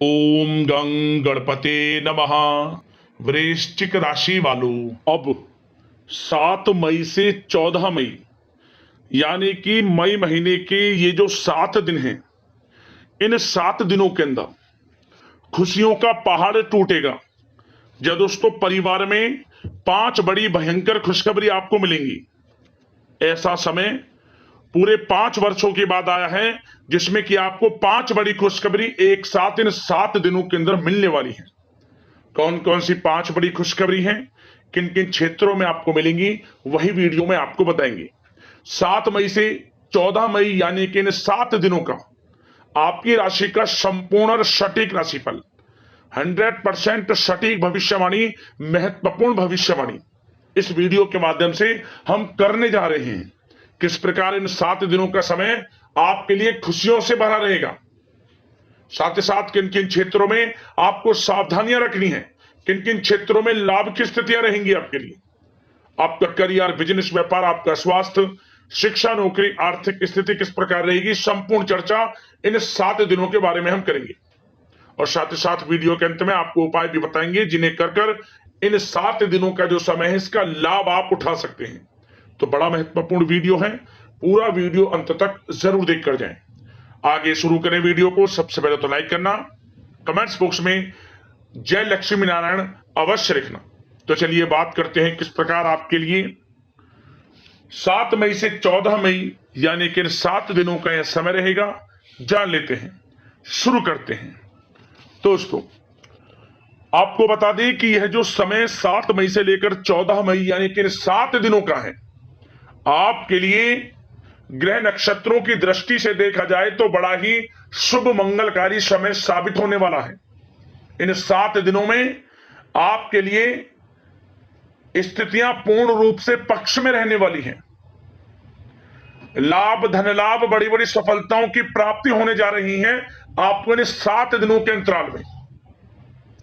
ओम गं गणपते नमः। वृश्चिक राशि वालों, अब 7 मई से 14 मई यानी कि मई महीने के ये जो 7 दिन हैं, इन 7 दिनों के अंदर खुशियों का पहाड़ टूटेगा। जब दोस्तों परिवार में 5 बड़ी भयंकर खुशखबरी आपको मिलेंगी। ऐसा समय पूरे 5 वर्षों के बाद आया है जिसमें कि आपको 5 बड़ी खुशखबरी एक साथ इन 7 दिनों के अंदर मिलने वाली है। कौन कौन सी 5 बड़ी खुशखबरी हैं, किन किन क्षेत्रों में आपको मिलेंगी, वही वीडियो में आपको बताएंगे। 7 मई से 14 मई यानी कि इन 7 दिनों का आपकी राशि का संपूर्ण और सटीक राशिफल, 100% सटीक भविष्यवाणी, महत्वपूर्ण भविष्यवाणी इस वीडियो के माध्यम से हम करने जा रहे हैं। किस प्रकार इन 7 दिनों का समय आपके लिए खुशियों से भरा रहेगा, साथ ही साथ किन किन क्षेत्रों में आपको सावधानियां रखनी है, किन किन क्षेत्रों में लाभ की स्थितियां रहेंगी आपके लिए, आपका करियर, बिजनेस, व्यापार, आपका स्वास्थ्य, शिक्षा, नौकरी, आर्थिक स्थिति किस प्रकार रहेगी, संपूर्ण चर्चा इन 7 दिनों के बारे में हम करेंगे। और साथ ही साथ वीडियो के अंत में आपको उपाय भी बताएंगे जिन्हें कर इन 7 दिनों का जो समय है इसका लाभ आप उठा सकते हैं। तो बड़ा महत्वपूर्ण वीडियो है, पूरा वीडियो अंत तक जरूर देखकर जाएं। आगे शुरू करें वीडियो को। सबसे पहले तो लाइक करना, कमेंट्स बॉक्स में जय लक्ष्मी नारायण अवश्य लिखना। तो चलिए बात करते हैं किस प्रकार आपके लिए 7 मई से 14 मई यानी कि 7 दिनों का यह समय रहेगा। जान लेते हैं, शुरू करते हैं। दोस्तों आपको बता दें कि यह जो समय 7 मई से लेकर 14 मई यानी कि 7 दिनों का है, आपके लिए ग्रह नक्षत्रों की दृष्टि से देखा जाए तो बड़ा ही शुभ मंगलकारी समय साबित होने वाला है। इन 7 दिनों में आपके लिए स्थितियां पूर्ण रूप से पक्ष में रहने वाली हैं। लाभ, धन लाभ, बड़ी बड़ी सफलताओं की प्राप्ति होने जा रही है आपको इन 7 दिनों के अंतराल में।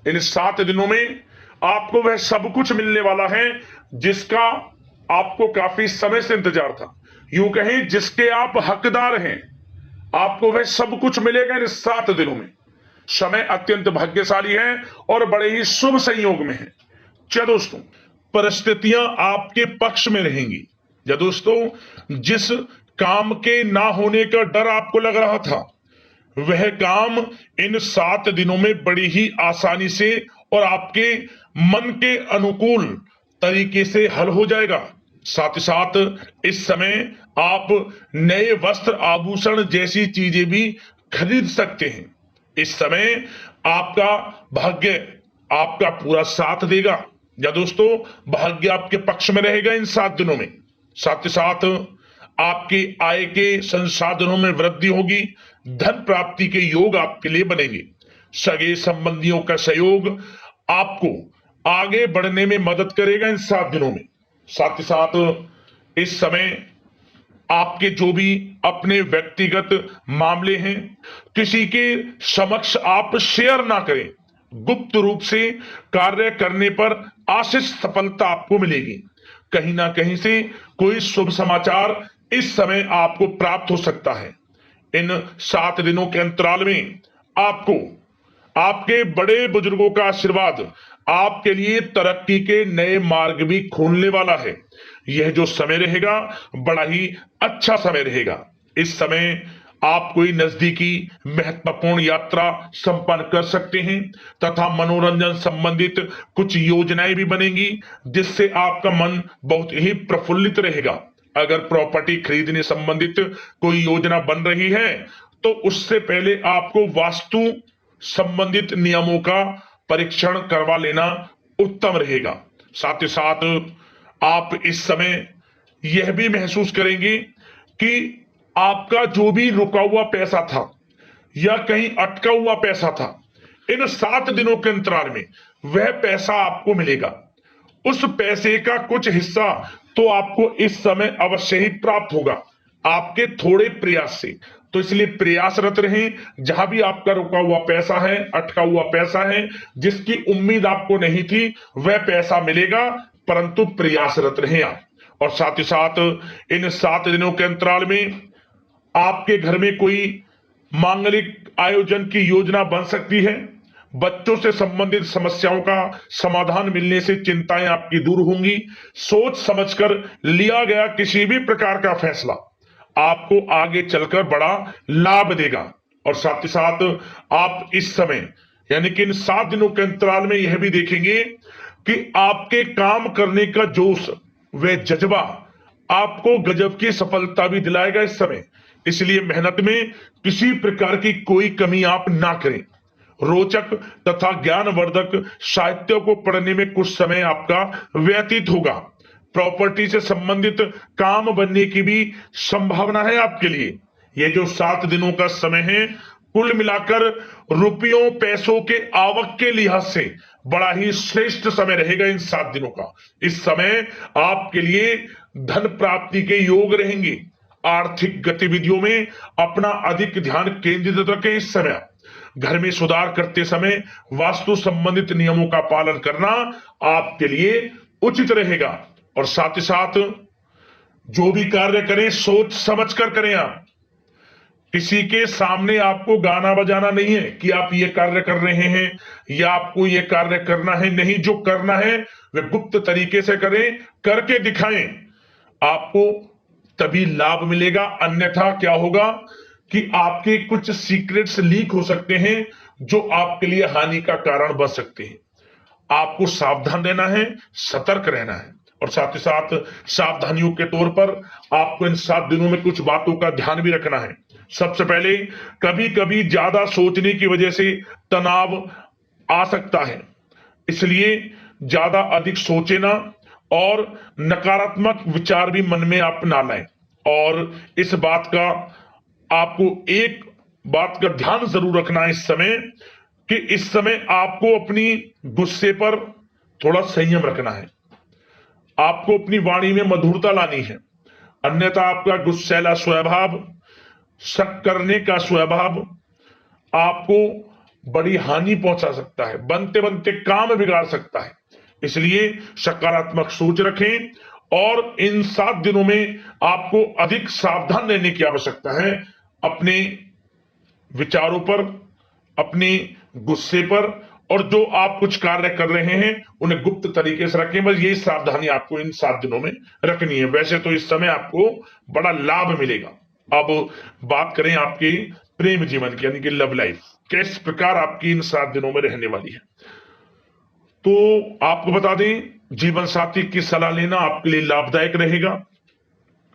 इन 7 दिनों में आपको वह सब कुछ मिलने वाला है जिसका आपको काफी समय से इंतजार था, यूं कहें जिसके आप हकदार हैं। आपको वह सब कुछ मिलेगा इन 7 दिनों में। समय अत्यंत भाग्यशाली है और बड़े ही शुभ संयोग में है। क्या दोस्तों, परिस्थितियां आपके पक्ष में रहेंगी। या दोस्तों, जिस काम के ना होने का डर आपको लग रहा था, वह काम इन 7 दिनों में बड़ी ही आसानी से और आपके मन के अनुकूल तरीके से हल हो जाएगा। साथ ही साथ इस समय आप नए वस्त्र, आभूषण जैसी चीजें भी खरीद सकते हैं। इस समय आपका भाग्य आपका पूरा साथ देगा। या दोस्तों, भाग्य आपके पक्ष में रहेगा इन 7 दिनों में। साथ ही साथ आपकी आय के संसाधनों में वृद्धि होगी। धन प्राप्ति के योग आपके लिए बनेंगे। सगे संबंधियों का सहयोग आपको आगे बढ़ने में मदद करेगा इन 7 दिनों में। साथ ही साथ इस समय आपके जो भी अपने व्यक्तिगत मामले हैं, किसी के समक्ष आप शेयर ना करें। गुप्त रूप से कार्य करने पर आशीष सफलता आपको मिलेगी। कहीं ना कहीं से कोई शुभ समाचार इस समय आपको प्राप्त हो सकता है। इन 7 दिनों के अंतराल में आपको आपके बड़े बुजुर्गों का आशीर्वाद आपके लिए तरक्की के नए मार्ग भी खोलने वाला है। यह जो समय रहेगा बड़ा ही अच्छा समय रहेगा। इस समय आप कोई नजदीकी महत्वपूर्ण यात्रा संपन्न कर सकते हैं तथा मनोरंजन संबंधित कुछ योजनाएं भी बनेंगी जिससे आपका मन बहुत ही प्रफुल्लित रहेगा। अगर प्रॉपर्टी खरीदने संबंधित कोई योजना बन रही है तो उससे पहले आपको वास्तु संबंधित नियमों का परीक्षण करवा लेना उत्तम रहेगा। साथ ही साथ आप इस समय यह भी महसूस करेंगे कि आपका जो भी रुका हुआ पैसा था या कहीं अटका हुआ पैसा था, इन 7 दिनों के अंतराल में वह पैसा आपको मिलेगा। उस पैसे का कुछ हिस्सा तो आपको इस समय अवश्य ही प्राप्त होगा आपके थोड़े प्रयास से। तो इसलिए प्रयासरत रहें। जहां भी आपका रुका हुआ पैसा है, अटका हुआ पैसा है, जिसकी उम्मीद आपको नहीं थी, वह पैसा मिलेगा, परंतु प्रयासरत रहें आप। और साथ ही साथ इन 7 दिनों के अंतराल में आपके घर में कोई मांगलिक आयोजन की योजना बन सकती है। बच्चों से संबंधित समस्याओं का समाधान मिलने से चिंताएं आपकी दूर होंगी। सोच समझकर लिया गया किसी भी प्रकार का फैसला आपको आगे चलकर बड़ा लाभ देगा। और साथ ही साथ आप इस समय यानी कि इन 7 दिनों के अंतराल में यह भी देखेंगे कि आपके काम करने का जोश व जज्बा आपको गजब की सफलता भी दिलाएगा इस समय। इसलिए मेहनत में किसी प्रकार की कोई कमी आप ना करें। रोचक तथा ज्ञानवर्धक साहित्य को पढ़ने में कुछ समय आपका व्यतीत होगा। प्रॉपर्टी से संबंधित काम बनने की भी संभावना है आपके लिए। ये जो 7 दिनों का समय है, कुल मिलाकर रुपयों पैसों के आवक के लिहाज से बड़ा ही श्रेष्ठ समय रहेगा इन 7 दिनों का। इस समय आपके लिए धन प्राप्ति के योग रहेंगे। आर्थिक गतिविधियों में अपना अधिक ध्यान केंद्रित रखें। इस समय घर में सुधार करते समय वास्तु संबंधित नियमों का पालन करना आपके लिए उचित रहेगा। और साथ ही साथ जो भी कार्य करें सोच समझ कर करें। आप किसी के सामने आपको गाना बजाना नहीं है कि आप ये कार्य कर रहे हैं या आपको ये कार्य करना है। नहीं, जो करना है वह गुप्त तरीके से करें, करके दिखाएं। आपको तभी लाभ मिलेगा। अन्यथा क्या होगा कि आपके कुछ सीक्रेट्स लीक हो सकते हैं जो आपके लिए हानि का कारण बन सकते हैं। आपको सावधान रहना है, सतर्क रहना है। और साथ ही साथ सावधानियों के तौर पर आपको इन 7 दिनों में कुछ बातों का ध्यान भी रखना है। सबसे पहले, कभी कभी ज्यादा सोचने की वजह से तनाव आ सकता है, इसलिए ज्यादा अधिक सोचे ना और नकारात्मक विचार भी मन में आप ना लाएं। और इस बात का आपको एक बात का ध्यान जरूर रखना है इस समय कि इस समय आपको अपनी गुस्से पर थोड़ा संयम रखना है। आपको अपनी वाणी में मधुरता लानी है, अन्यथा आपका गुस्सैला स्वभाव, शक करने का स्वभाव आपको बड़ी हानि पहुंचा सकता है, बनते बनते काम बिगाड़ सकता है। इसलिए सकारात्मक सोच रखें और इन 7 दिनों में आपको अधिक सावधान रहने की आवश्यकता है। अपने विचारों पर, अपने गुस्से पर, और जो आप कुछ कार्य कर रहे हैं उन्हें गुप्त तरीके से रखें। बस यही सावधानी आपको इन 7 दिनों में रखनी है। वैसे तो इस समय आपको बड़ा लाभ मिलेगा। अब बात करें आपके प्रेम जीवन की, यानी कि लव लाइफ किस प्रकार आपकी इन 7 दिनों में रहने वाली है। तो आपको बता दें, जीवन साथी की सलाह लेना आपके लिए लाभदायक रहेगा।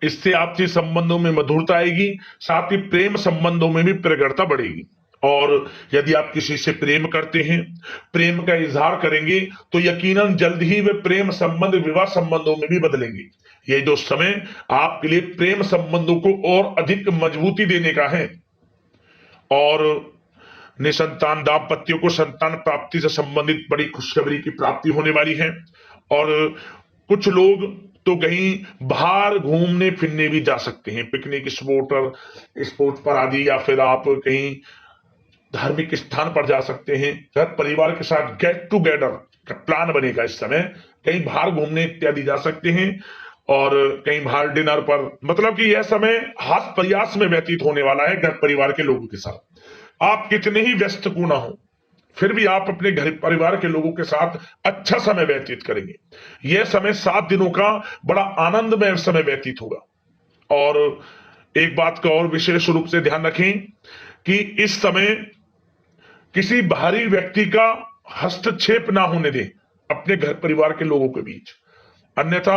इससे आपसी संबंधों में मधुरता आएगी, साथ ही प्रेम संबंधों में भी प्रगाढ़ता बढ़ेगी। और यदि आप किसी से प्रेम करते हैं, प्रेम का इजहार करेंगे, तो यकीनन जल्द ही वे प्रेम संबंध विवाह संबंधों में भी बदलेंगे। ये जो समय आपके लिए प्रेम संबंधों को और अधिक मजबूती देने का है। और निसंतान दाम्पत्यों को संतान प्राप्ति से संबंधित बड़ी खुशखबरी की प्राप्ति होने वाली है। और कुछ लोग तो कहीं बाहर घूमने फिरने भी जा सकते हैं, पिकनिक स्पॉट पर आदि, या फिर आप कहीं धार्मिक स्थान पर जा सकते हैं। घर परिवार के साथ गेट टुगेदर का प्लान बनेगा इस समय। कहीं बाहर घूमने इत्यादि जा सकते हैं और कहीं बाहर डिनर पर, मतलब कि यह समय हास प्रयास में व्यतीत होने वाला है घर परिवार के लोगों के साथ। आप कितने ही व्यस्त क्यों ना हो, फिर भी आप अपने घर परिवार के लोगों के साथ अच्छा समय व्यतीत करेंगे। यह समय 7 दिनों का बड़ा आनंदमय समय व्यतीत होगा। और एक बात का और विशेष रूप से ध्यान रखें कि इस समय किसी बाहरी व्यक्ति का हस्तक्षेप ना होने दें अपने घर परिवार के लोगों के बीच। अन्यथा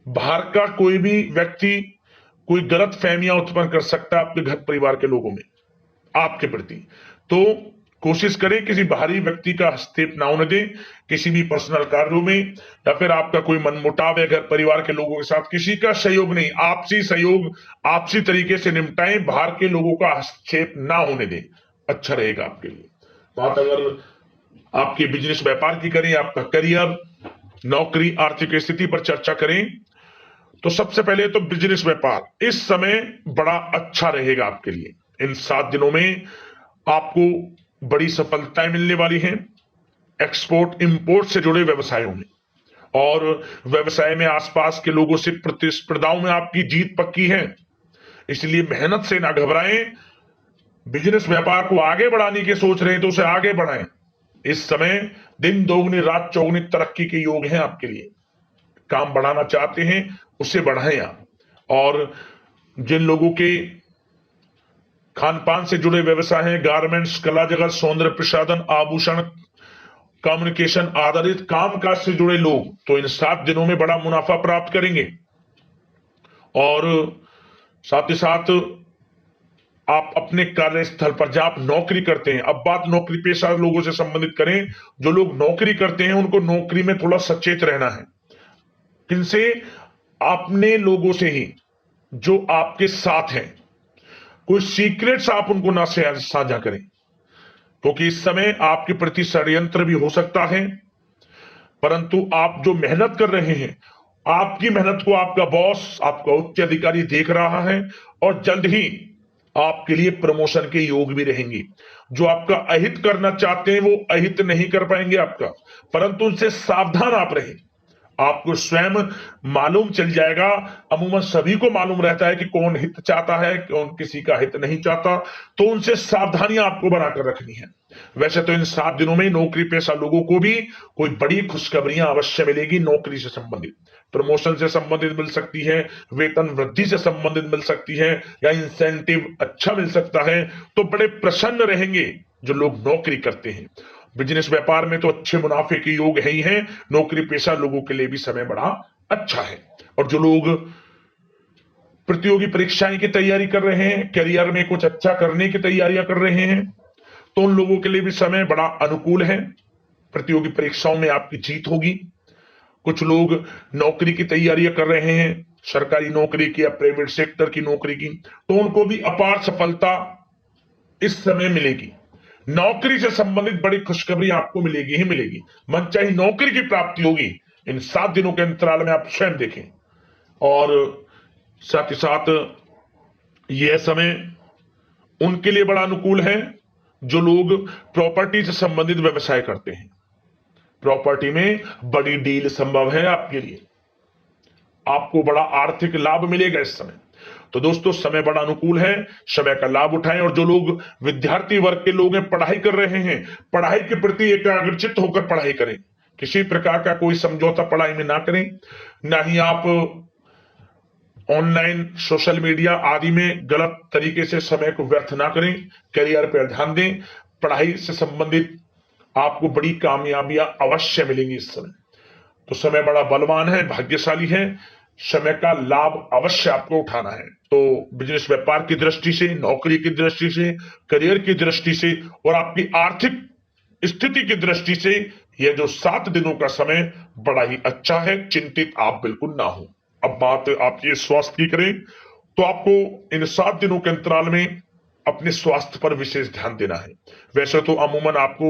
बाहर का कोई भी व्यक्ति कोई गलत फहमियां उत्पन्न कर सकता है अपने घर परिवार के लोगों में आपके प्रति। तो कोशिश करें किसी बाहरी व्यक्ति का हस्तक्षेप ना होने दें किसी भी पर्सनल कार्यों में, या फिर आपका कोई मनमुटाव है घर परिवार के लोगों के साथ, किसी का सहयोग नहीं, आपसी सहयोग आपसी तरीके से निपटाएं। बाहर के लोगों का हस्तक्षेप ना होने दें, अच्छा रहेगा आपके लिए। बात अगर आपके बिजनेस व्यापार की करें, आपका करियर, नौकरी, आर्थिक स्थिति पर चर्चा करें, तो सबसे पहले तो बिजनेस व्यापार इस समय बड़ा अच्छा रहेगा आपके लिए। इन 7 दिनों में आपको बड़ी सफलताएं मिलने वाली हैं एक्सपोर्ट इंपोर्ट से जुड़े व्यवसायों में। और व्यवसाय में आसपास के लोगों से प्रतिस्पर्धाओं में आपकी जीत पक्की है, इसलिए मेहनत से ना घबराएं। बिजनेस व्यापार को आगे बढ़ाने की सोच रहे हैं तो उसे आगे बढ़ाएं। इस समय दिन दोगुनी रात चौगुनी तरक्की के योग हैं आपके लिए। काम बढ़ाना चाहते हैं उसे बढ़ाएं आप। और जिन लोगों के खान पान से जुड़े व्यवसाय हैं, गारमेंट्स, कला जगत, सौंदर्य प्रसाधन, आभूषण, कम्युनिकेशन आधारित कामकाज से जुड़े लोग तो इन 7 दिनों में बड़ा मुनाफा प्राप्त करेंगे। और साथ ही साथ आप अपने कार्यस्थल पर जहां आप नौकरी करते हैं, अब बात नौकरी पेशा लोगों से संबंधित करें, जो लोग नौकरी करते हैं उनको नौकरी में थोड़ा सचेत रहना है। किनसे? अपने लोगों से ही जो आपके साथ हैं। कोई सीक्रेट्स आप उनको ना साझा करें, क्योंकि इस समय आपके प्रति षड्यंत्र भी हो सकता है। परंतु आप जो मेहनत कर रहे हैं, आपकी मेहनत को आपका बॉस, आपका उच्च अधिकारी देख रहा है और जल्द ही आपके लिए प्रमोशन के योग भी रहेंगे। जो आपका अहित करना चाहते हैं वो अहित नहीं कर पाएंगे आपका, परंतु उनसे सावधान आप रहें। आपको स्वयं मालूम चल जाएगा। अमूमन सभी को मालूम रहता है कि कौन हित चाहता है, कौन किसी का हित नहीं चाहता, तो उनसे सावधानियां आपको बनाकर रखनी है। वैसे तो इन 7 दिनों में नौकरी पेशा लोगों को भी कोई बड़ी खुशखबरियां अवश्य मिलेगी। नौकरी से संबंधित, प्रमोशन से संबंधित मिल सकती है, वेतन वृद्धि से संबंधित मिल सकती है, या इंसेंटिव अच्छा मिल सकता है। तो बड़े प्रसन्न रहेंगे जो लोग नौकरी करते हैं। बिजनेस व्यापार में तो अच्छे मुनाफे के योग है ही हैं। नौकरी पेशा लोगों के लिए भी समय बड़ा अच्छा है। और जो लोग प्रतियोगी परीक्षाएं की तैयारी कर रहे हैं, करियर में कुछ अच्छा करने की तैयारियां कर रहे हैं, तो उन लोगों के लिए भी समय बड़ा अनुकूल है। प्रतियोगी परीक्षाओं में आपकी जीत होगी। कुछ लोग नौकरी की तैयारियां कर रहे हैं, सरकारी नौकरी की या प्राइवेट सेक्टर की नौकरी की, तो उनको भी अपार सफलता इस समय मिलेगी। नौकरी से संबंधित बड़ी खुशखबरी आपको मिलेगी ही मिलेगी। मनचाही नौकरी की प्राप्ति होगी इन 7 दिनों के अंतराल में, आप स्वयं देखें। और साथ ही साथ यह समय उनके लिए बड़ा अनुकूल है जो लोग प्रॉपर्टी से संबंधित व्यवसाय करते हैं। प्रॉपर्टी में बड़ी डील संभव है आपके लिए, आपको बड़ा आर्थिक लाभ मिलेगा इस समय। तो दोस्तों समय बड़ा अनुकूल है, समय का लाभ उठाएं। और जो लोग विद्यार्थी वर्ग के लोग हैं, पढ़ाई कर रहे हैं, पढ़ाई के प्रति एकाग्रचित्त होकर पढ़ाई करें। किसी प्रकार का कोई समझौता पढ़ाई में ना करें, ना ही आप ऑनलाइन सोशल मीडिया आदि में गलत तरीके से समय को व्यर्थ ना करें। करियर पर ध्यान दें। पढ़ाई से संबंधित आपको बड़ी कामयाबियां अवश्य मिलेंगी इस समय। तो समय बड़ा बलवान है, भाग्यशाली है। समय का लाभ अवश्य आपको उठाना है। तो बिजनेस व्यापार की दृष्टि से, नौकरी की दृष्टि से, करियर की दृष्टि से और आपकी आर्थिक स्थिति की दृष्टि से यह जो 7 दिनों का समय बड़ा ही अच्छा है। चिंतित आप बिल्कुल ना हो। अब बात आपके स्वास्थ्य की करें तो आपको इन 7 दिनों के अंतराल में अपने स्वास्थ्य पर विशेष ध्यान देना है। वैसे तो अमूमन आपको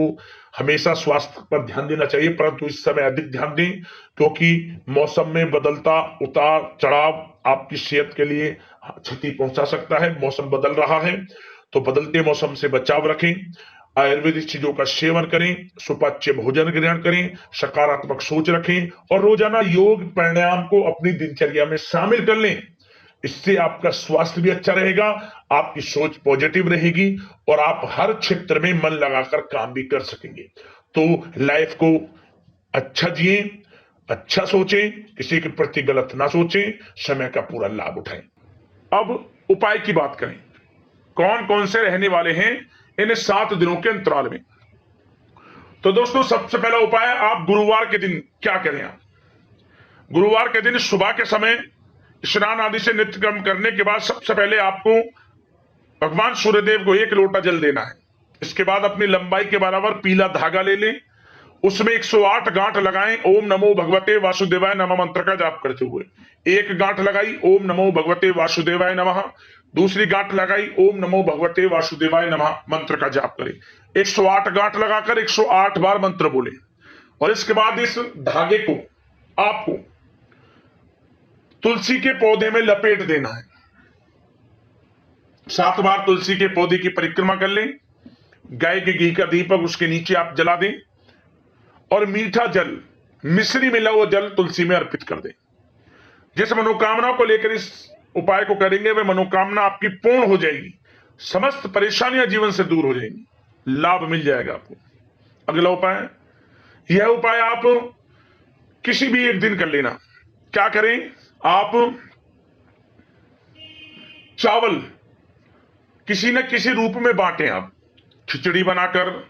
हमेशा स्वास्थ्य पर ध्यान देना चाहिए, परंतु इस समय अधिक ध्यान दें, क्योंकि मौसम में बदलता उतार चढ़ाव आपकी सेहत के लिए क्षति पहुंचा सकता है। मौसम बदल रहा है तो बदलते मौसम से बचाव रखें। आयुर्वेदिक चीजों का सेवन करें, सुपाच्य भोजन ग्रहण करें, सकारात्मक सोच रखें और रोजाना योग प्राणायाम को अपनी दिनचर्या में शामिल कर लें। इससे आपका स्वास्थ्य भी अच्छा रहेगा, आपकी सोच पॉजिटिव रहेगी और आप हर क्षेत्र में मन लगाकर काम भी कर सकेंगे। तो लाइफ को अच्छा जिए, अच्छा सोचें, किसी के प्रति गलत ना सोचें, समय का पूरा लाभ उठाएं। अब उपाय की बात करें, कौन कौन से रहने वाले हैं इन 7 दिनों के अंतराल में। तो दोस्तों सबसे पहला उपाय, आप गुरुवार के दिन क्या करें। आप गुरुवार के दिन सुबह के समय स्नान आदि से नित्य कर्म करने के बाद सबसे पहले आपको भगवान सूर्यदेव को 1 लोटा जल देना है। इसके बाद अपनी लंबाई के बराबर पीला धागा ले लें, उसमें 108 गांठ लगाएं। ओम नमो भगवते वासुदेवाय नमः मंत्र का जाप करते हुए 1 गांठ लगाई, ओम नमो भगवते वासुदेवाय नमः। दूसरी गांठ लगाई, ओम नमो भगवते वासुदेवाय नमः मंत्र का जाप करें। 108 गांठ लगाकर 108 बार मंत्र बोले और इसके बाद इस धागे को आपको तुलसी के पौधे में लपेट देना है। 7 बार तुलसी के पौधे की परिक्रमा कर लें। गाय के घी का दीपक उसके नीचे आप जला दें और मीठा जल, मिश्री मिला हुआ जल तुलसी में अर्पित कर दें। जिस मनोकामना को लेकर इस उपाय को करेंगे वह मनोकामना आपकी पूर्ण हो जाएगी। समस्त परेशानियां जीवन से दूर हो जाएंगी, लाभ मिल जाएगा आपको। अगला उपाय, यह उपाय आप किसी भी एक दिन कर लेना। क्या करें, आप चावल किसी न किसी रूप में बांटें। आप खिचड़ी बनाकर,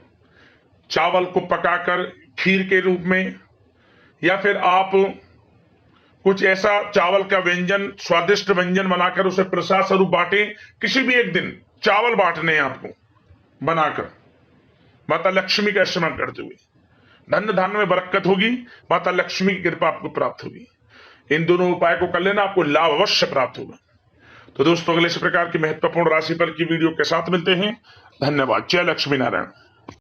चावल को पकाकर खीर के रूप में, या फिर आप कुछ ऐसा चावल का व्यंजन, स्वादिष्ट व्यंजन बनाकर उसे प्रसाद स्वरूप बांटें। किसी भी एक दिन चावल बांटने हैं आपको बनाकर, माता लक्ष्मी का स्मरण करते हुए। धन धान्य में बरकत होगी, माता लक्ष्मी की कृपा आपको प्राप्त होगी। इन दोनों उपाय को कर लेना, आपको लाभ अवश्य प्राप्त होगा। तो दोस्तों, अगले इस प्रकार की महत्वपूर्ण राशिफल की वीडियो के साथ मिलते हैं। धन्यवाद। जय लक्ष्मी नारायण।